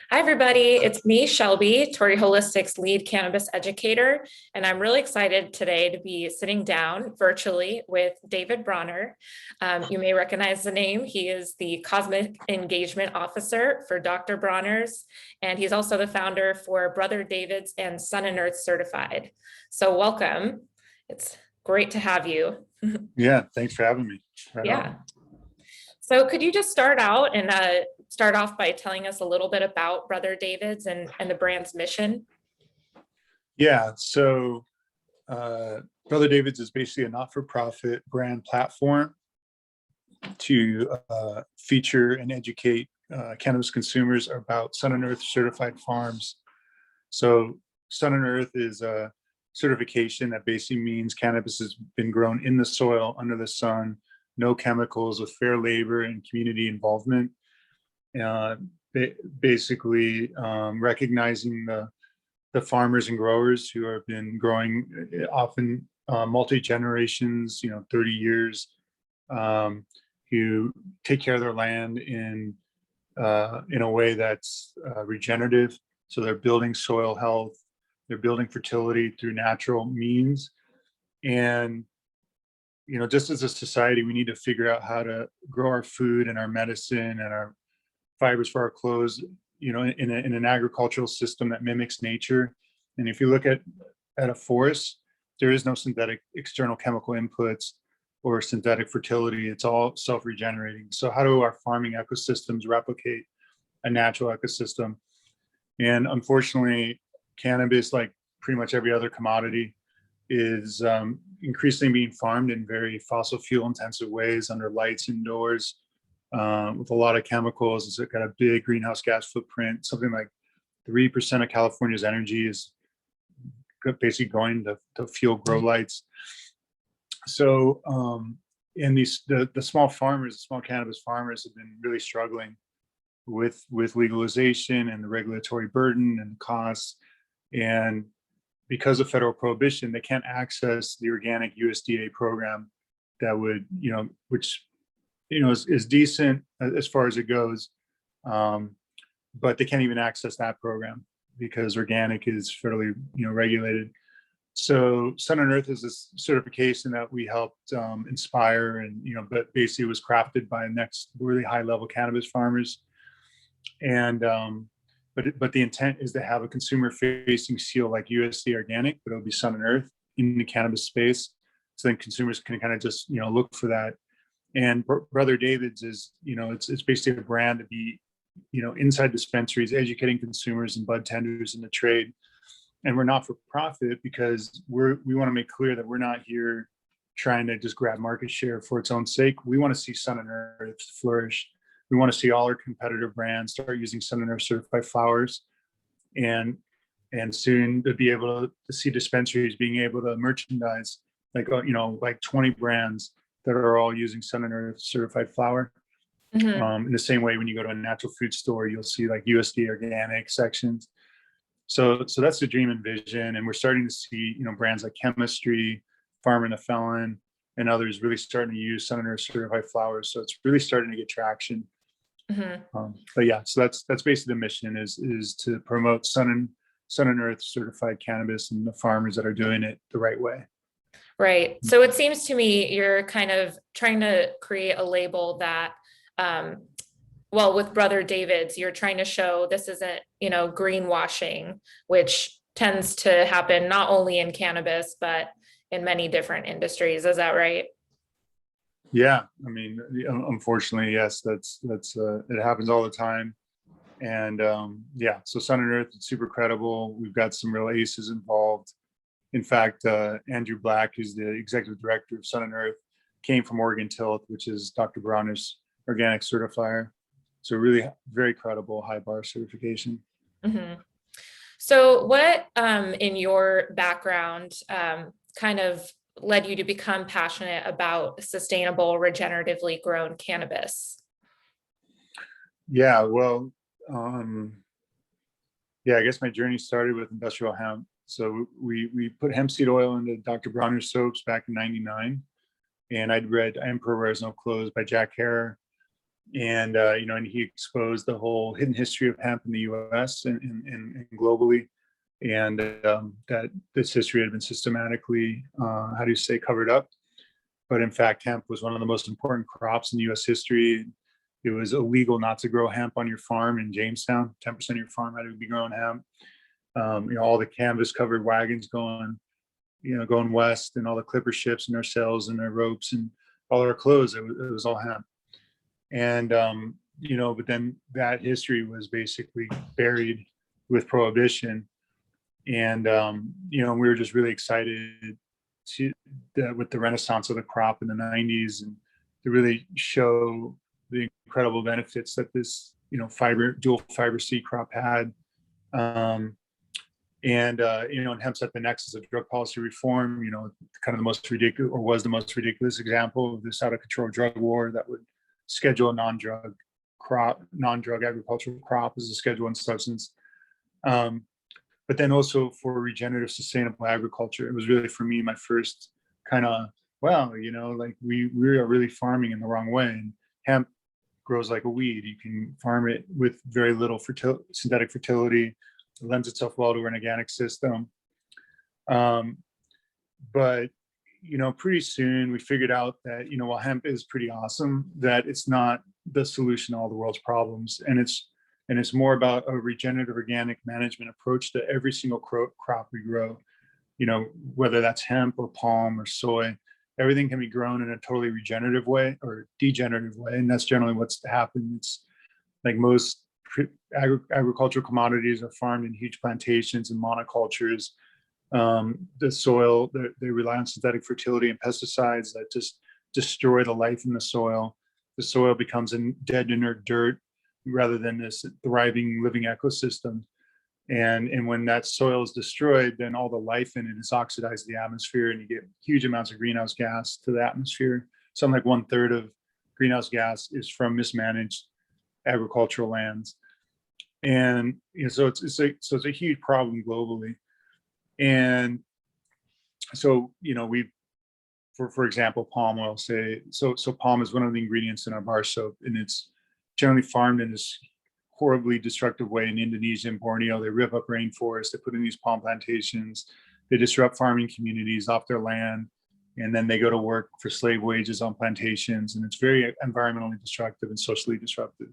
Hi, everybody. It's me, Shelby, Torrey Holistics lead cannabis educator, and I'm really excited today to be sitting down virtually with David Bronner. You may recognize the name. He is the Cosmic Engagement Officer for Dr. Bronner's, and he's also the founder for Brother David's and Sun+Earth Certified. So welcome. It's great to have you. Yeah, thanks for having me. Right Yeah. on. So could you just start out and start off by telling us a little bit about Brother David's and the brand's mission? Yeah, so Brother David's is basically a not-for-profit brand platform to feature and educate cannabis consumers about Sun+Earth certified farms. So Sun+Earth is a certification that basically means cannabis has been grown in the soil under the sun, no chemicals, with fair labor and community involvement. Uh, Basically recognizing the farmers and growers who have been growing often multi-generations, 30 years, who take care of their land in a way that's regenerative. So they're building soil health, they're building fertility through natural means. And, just as a society, we need to figure out how to grow our food and our medicine and our fibers for our clothes, in an agricultural system that mimics nature. And if you look at a forest, there is no synthetic external chemical inputs or synthetic fertility. It's all self-regenerating. So how do our farming ecosystems replicate a natural ecosystem? And unfortunately, cannabis, like pretty much every other commodity, is increasingly being farmed in very fossil fuel intensive ways under lights indoors, with a lot of chemicals. It's got a big greenhouse gas footprint. Something like 3% of California's energy is basically going to fuel grow lights. So, and the small farmers, the small cannabis farmers, have been really struggling with legalization and the regulatory burden and the costs. And because of federal prohibition, they can't access the organic USDA program that would, which is decent as far as it goes, but they can't even access that program because organic is fairly regulated. So Sun+Earth is this certification that we helped inspire, and but basically it was crafted by next really high level cannabis farmers, and but the intent is to have a consumer facing seal like USD organic, but it'll be Sun+Earth in the cannabis space, so then consumers can kind of just look for that. And Brother David's is, it's basically a brand to be, inside dispensaries, educating consumers and bud tenders in the trade. And we're not for profit because we want to make clear that we're not here trying to just grab market share for its own sake. We want to see Sun+Earth flourish. We want to see all our competitor brands start using Sun+Earth certified flowers, and soon to be able to see dispensaries being able to merchandise like 20 brands that are all using Sun+Earth certified flower. In the same way, when you go to a natural food store, you'll see like USD organic sections. So that's the dream and vision. And we're starting to see, brands like Chemistry, Farm and the Felon, and others really starting to use Sun+Earth certified flowers. So it's really starting to get traction. But yeah, so that's basically the mission is to promote Sun+Earth certified cannabis and the farmers that are doing it the right way. Right. So it seems to me you're kind of trying to create a label that, well, with Brother David's, you're trying to show this isn't, greenwashing, which tends to happen not only in cannabis, but in many different industries. Is that right? Yeah, I mean, unfortunately, yes, that's it happens all the time. And yeah, so Sun+Earth is super credible. We've got some real aces involved. In fact, Andrew Black, who's the executive director of Sun+Earth, came from Oregon Tilth, which is Dr. Bronner's organic certifier. So really very credible, high bar certification. So what in your background kind of led you to become passionate about sustainable, regeneratively grown cannabis? Yeah, well, yeah, I guess my journey started with industrial hemp. So we put hemp seed oil into Dr. Bronner's soaps back in '99, and I'd read Emperor Wears No Clothes by Jack Herer, and he exposed the whole hidden history of hemp in the US and globally. And that this history had been systematically, covered up. But in fact, hemp was one of the most important crops in US history. It was illegal not to grow hemp on your farm in Jamestown. 10% of your farm had to be growing hemp. All the canvas covered wagons going west, and all the clipper ships and their sails and their ropes and all our clothes, it was all hemp. And but then that history was basically buried with prohibition. And we were just really excited with the renaissance of the crop in the 90s, and to really show the incredible benefits that this dual fiber seed crop had. And hemp's at the nexus of drug policy reform, kind of the most ridiculous, or was the most ridiculous example of this out of control drug war that would schedule a non-drug agricultural crop as a Schedule I substance. But then also for regenerative sustainable agriculture, it was really, for me, my first kind of, we are really farming in the wrong way. And hemp grows like a weed. You can farm it with very little synthetic fertility. It lends itself well to an organic system. But pretty soon we figured out that, while hemp is pretty awesome, that it's not the solution to all the world's problems. And it's more about a regenerative organic management approach to every single crop we grow, whether that's hemp or palm or soy. Everything can be grown in a totally regenerative way or degenerative way. And that's generally what's happened. It's like most agricultural commodities are farmed in huge plantations and monocultures. The soil, they rely on synthetic fertility and pesticides that just destroy the life in the soil. The soil becomes a dead, inert dirt rather than this thriving, living ecosystem. And when that soil is destroyed, then all the life in it is oxidized to the atmosphere, and you get huge amounts of greenhouse gas to the atmosphere. Something like 1/3 of greenhouse gas is from mismanaged agricultural lands. And so it's a huge problem globally. And so we, for example, palm oil, so palm is one of the ingredients in our bar soap, and it's generally farmed in this horribly destructive way in Indonesia and Borneo. They rip up rainforests, they put in these palm plantations, they disrupt farming communities off their land, and then they go to work for slave wages on plantations, and it's very environmentally destructive and socially disruptive.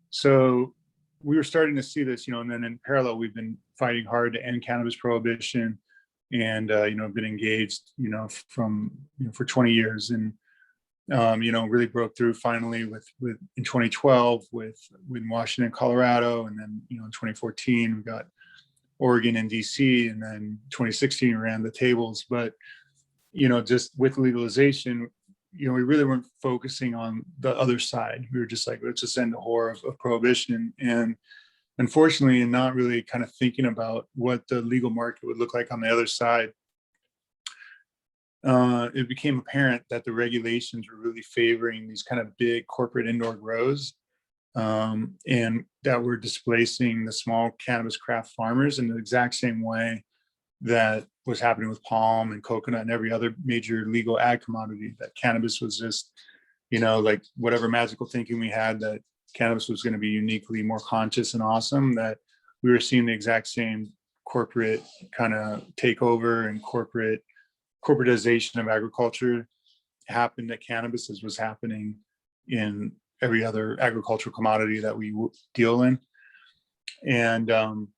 So we were starting to see this, and then in parallel, we've been fighting hard to end cannabis prohibition, and been engaged, for 20 years, and really broke through finally with in 2012 with Washington, Colorado, and then in 2014 we got Oregon and DC, and then 2016 we ran the tables. But just with legalization, we really weren't focusing on the other side. We were just like, let's just end the horror of prohibition. And unfortunately, and not really kind of thinking about what the legal market would look like on the other side, it became apparent that the regulations were really favoring these kind of big corporate indoor grows, and that were displacing the small cannabis craft farmers in the exact same way that was happening with palm and coconut and every other major legal ag commodity. That cannabis was just, like whatever magical thinking we had that cannabis was going to be uniquely more conscious and awesome, that we were seeing the exact same corporate kind of takeover and corporatization of agriculture happen that cannabis was happening in every other agricultural commodity that we deal in. And and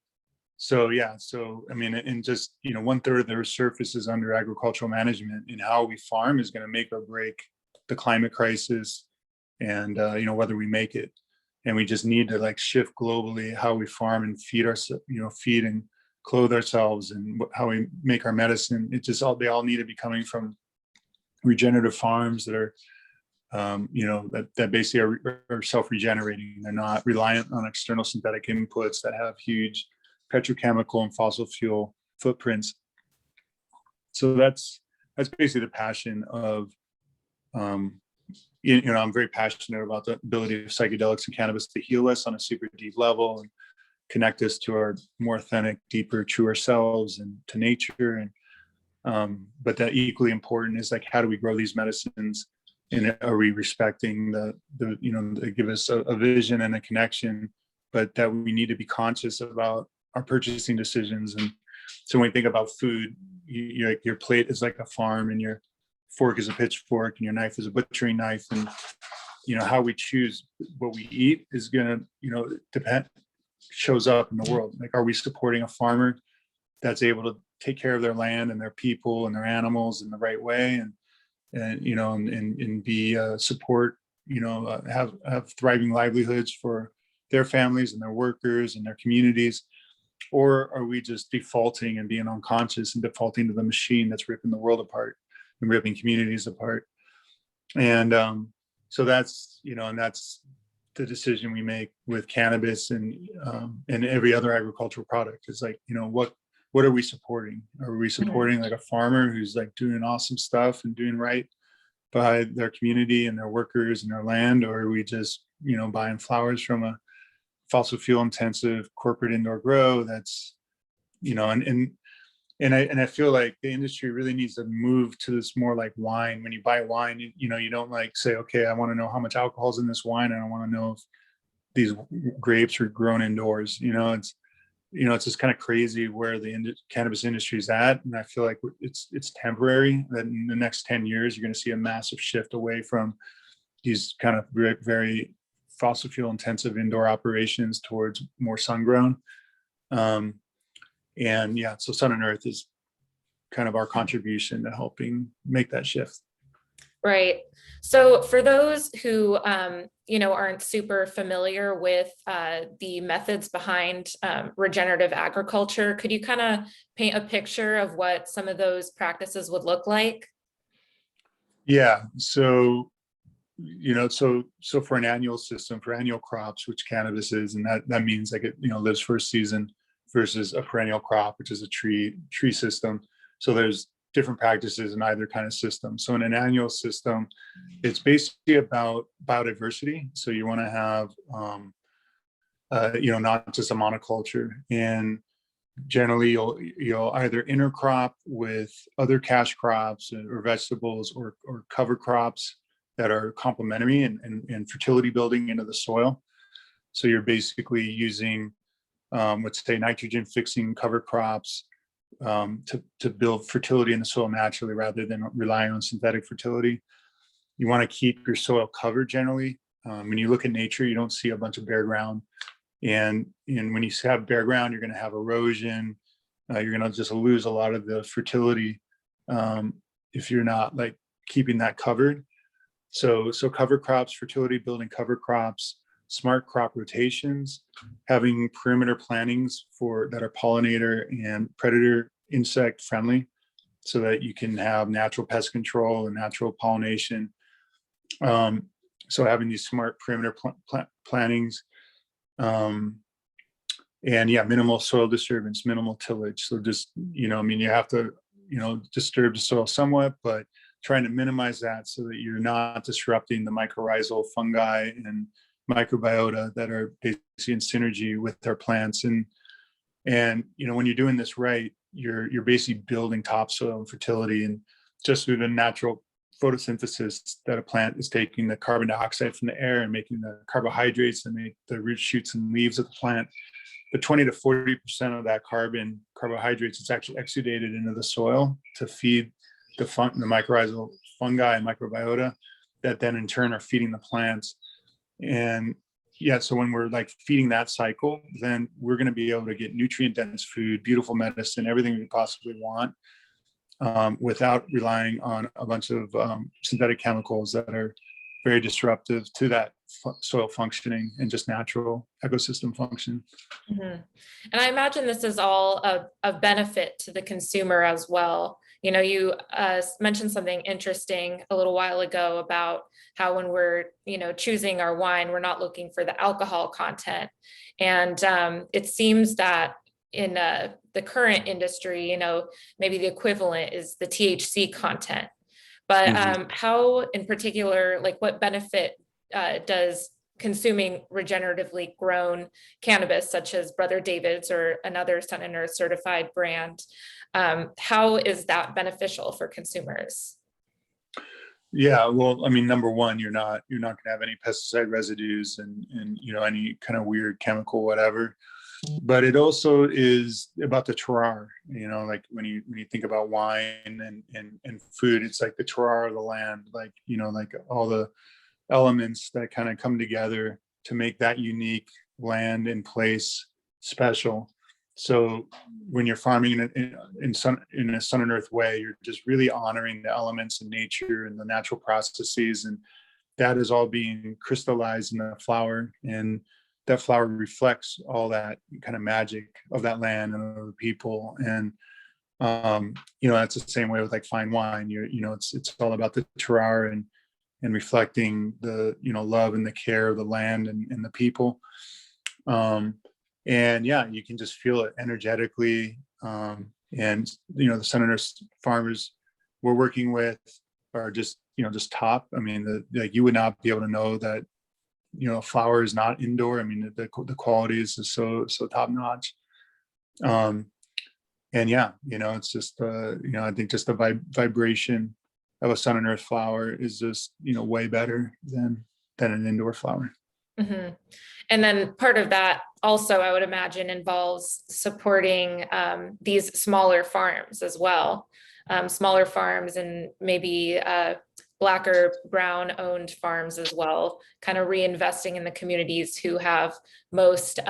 just 1/3 of the surface is under agricultural management, and how we farm is going to make or break the climate crisis, and whether we make it. And we just need to shift globally how we farm and feed and clothe ourselves, and how we make our medicine. They all need to be coming from regenerative farms that are that basically are self-regenerating. They're not reliant on external synthetic inputs that have huge petrochemical and fossil fuel footprints. So that's basically the passion of I'm very passionate about the ability of psychedelics and cannabis to heal us on a super deep level and connect us to our more authentic, deeper, truer selves and to nature. And but that equally important is how do we grow these medicines And are we respecting they give us a vision and a connection, but that we need to be conscious about our purchasing decisions. And so when we think about food, your plate is like a farm, and your fork is a pitchfork, and your knife is a butchering knife. And how we choose what we eat is gonna depend, shows up in the world. Like, are we supporting a farmer that's able to take care of their land and their people and their animals in the right way, and be support, have thriving livelihoods for their families and their workers and their communities? Or are we just defaulting and being unconscious and defaulting to the machine that's ripping the world apart and ripping communities apart? And so that's the decision we make with cannabis and every other agricultural product. Is like, what are we supporting? Are we supporting like a farmer who's like doing awesome stuff and doing right by their community and their workers and their land? Or are we just, buying flowers from a fossil fuel intensive corporate indoor grow that's, and I feel like the industry really needs to move to this more like wine. When you buy wine, you don't like say, okay, I want to know how much alcohol's in this wine, and I want to know if these grapes are grown indoors. It's just kind of crazy where the cannabis industry is at. And I feel like it's temporary, that in the next 10 years, you're going to see a massive shift away from these kind of very, very fossil fuel intensive indoor operations towards more sun grown. So Sun+Earth is kind of our contribution to helping make that shift. Right. So for those who, aren't super familiar with the methods behind regenerative agriculture, could you kind of paint a picture of what some of those practices would look like? Yeah. So, so for an annual system, for annual crops, which cannabis is, and that means like it, lives for a season, versus a perennial crop, which is a tree system. So there's different practices in either kind of system. So in an annual system, it's basically about biodiversity. So you want to have, not just a monoculture. And generally, you'll either intercrop with other cash crops or vegetables or cover crops that are complementary and fertility building into the soil. So you're basically using, let's say, nitrogen fixing cover crops to build fertility in the soil naturally rather than relying on synthetic fertility. You want to keep your soil covered generally. When you look at nature, you don't see a bunch of bare ground. And when you have bare ground, you're going to have erosion. You're going to just lose a lot of the fertility if you're not like keeping that covered. So cover crops, fertility building cover crops, smart crop rotations, having perimeter plantings that are pollinator and predator insect friendly, so that you can have natural pest control and natural pollination. So having these smart perimeter plantings, minimal soil disturbance, minimal tillage. So just, you have to, disturb the soil somewhat, but trying to minimize that so that you're not disrupting the mycorrhizal fungi and microbiota that are basically in synergy with our plants. And when you're doing this right, you're basically building topsoil and fertility, and just through the natural photosynthesis that a plant is taking the carbon dioxide from the air and making the carbohydrates and make the root shoots and leaves of the plant. But 20 to 40% of that carbohydrates is actually exudated into the soil to feed the mycorrhizal fungi and microbiota that then in turn are feeding the plants. And so when we're like feeding that cycle, then we're going to be able to get nutrient dense food, beautiful medicine, everything we possibly want, without relying on a bunch of synthetic chemicals that are very disruptive to that soil functioning and just natural ecosystem function. Mm-hmm. And I imagine this is all of benefit to the consumer as well. You mentioned something interesting a little while ago about how when we're, choosing our wine, we're not looking for the alcohol content. And it seems that in the current industry, maybe the equivalent is the THC content. But how in particular, like what benefit does consuming regeneratively grown cannabis, such as Brother David's or another Sun+Earth certified brand, how is that beneficial for consumers? Yeah, well, I mean, number one, you're not gonna have any pesticide residues and any kind of weird chemical, whatever. But it also is about the terroir, like when you think about wine and food, it's like the terroir of the land, like, like all the elements that kind of come together to make that unique land and place special. So when you're farming in a sun and earth way, you're just really honoring the elements and nature and the natural processes, and that is all being crystallized in the flower, and that flower reflects all that kind of magic of that land and of the people. And that's the same way with like fine wine. It's all about the terroir and reflecting the love and the care of the land and the people. And yeah, you can just feel it energetically. And the Sun and Earth farmers we're working with are just top. I mean, like you would not be able to know that flower is not indoor. I mean, the quality is just so top notch. And yeah, it's just I think just the vibration of a sun and earth flower is just way better than an indoor flower. Mm-hmm. And then part of that also, I would imagine, involves supporting these smaller farms as well. Smaller farms and maybe Black or Brown owned farms as well, kind of reinvesting in the communities who have most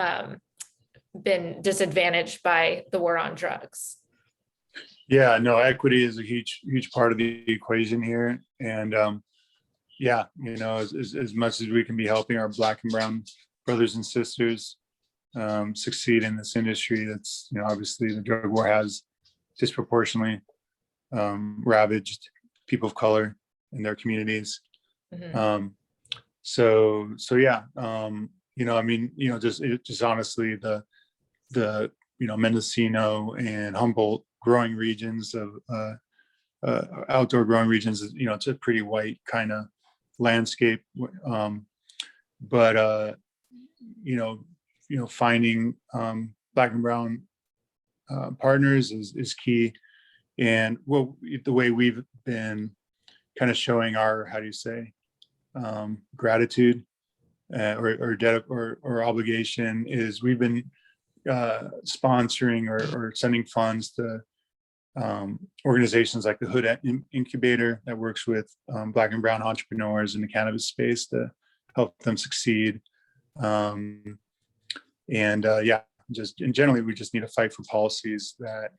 been disadvantaged by the war on drugs. Yeah, no, equity is a huge part of the equation here. And yeah, as much as we can be helping our Black and Brown brothers and sisters succeed in this industry, that's obviously the drug war has disproportionately ravaged people of color in their communities. Mm-hmm. So yeah, I mean, just honestly, the Mendocino and Humboldt growing regions of outdoor growing regions, it's a pretty white kind of landscape. But finding Black and Brown partners is key. And the way we've been kind of showing our, how do you say, gratitude or debt or obligation is we've been sponsoring or sending funds to organizations like the Hood Incubator that works with Black and Brown entrepreneurs in the cannabis space to help them succeed. And yeah, and generally we just need to fight for policies that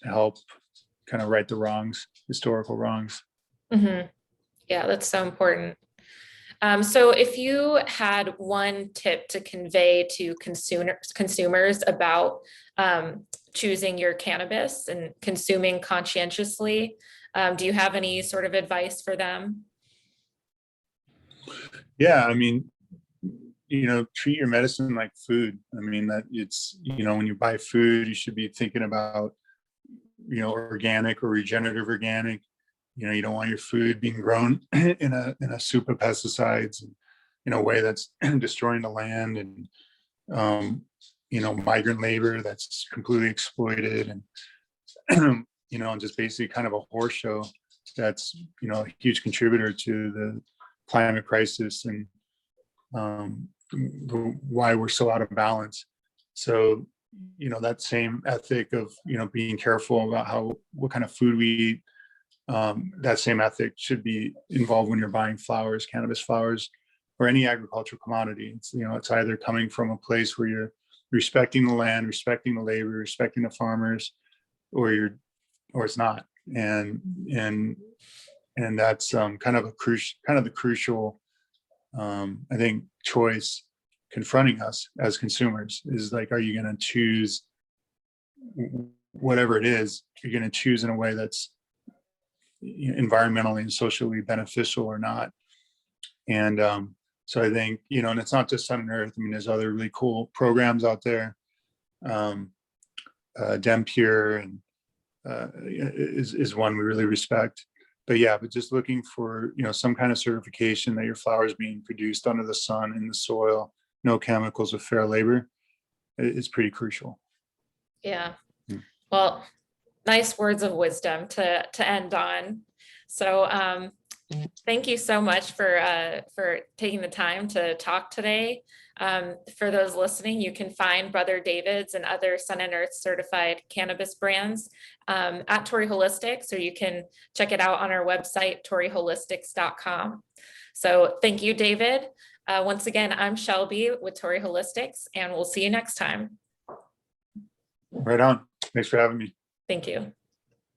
help kind of right the wrongs, historical wrongs. Mm-hmm. Yeah, that's so important. So if you had one tip to convey to consumers about choosing your cannabis and consuming conscientiously, do you have any sort of advice for them? Yeah, I mean, treat your medicine like food. I mean, that it's, when you buy food, you should be thinking about, organic or regenerative organic. You don't want your food being grown in a soup of pesticides and in a way that's destroying the land, and migrant labor that's completely exploited, and and just basically kind of a horse show that's a huge contributor to the climate crisis and why we're so out of balance. So that same ethic of being careful about what kind of food we eat, that same ethic should be involved when you're buying flowers, cannabis flowers, or any agricultural commodity. It's either coming from a place where you're respecting the land, respecting the labor, respecting the farmers, or it's not. And that's kind of the crucial I think choice confronting us as consumers is like, are you going to choose whatever it is? You're going to choose in a way that's environmentally and socially beneficial or not. And so I think, and it's not just Sun and Earth. I mean, there's other really cool programs out there. Dempure and is one we really respect. But yeah, but just looking for, some kind of certification that your flower is being produced under the sun, in the soil, no chemicals, with fair labor is pretty crucial. Yeah. Well, nice words of wisdom to end on. So Thank you so much for taking the time to talk today. For those listening, you can find Brother David's and other Sun+Earth certified cannabis brands at Torrey Holistics, or you can check it out on our website, torreyholistics.com. So thank you, David. Once again, I'm Shelby with Torrey Holistics, and we'll see you next time. Right on. Thanks for having me. Thank you.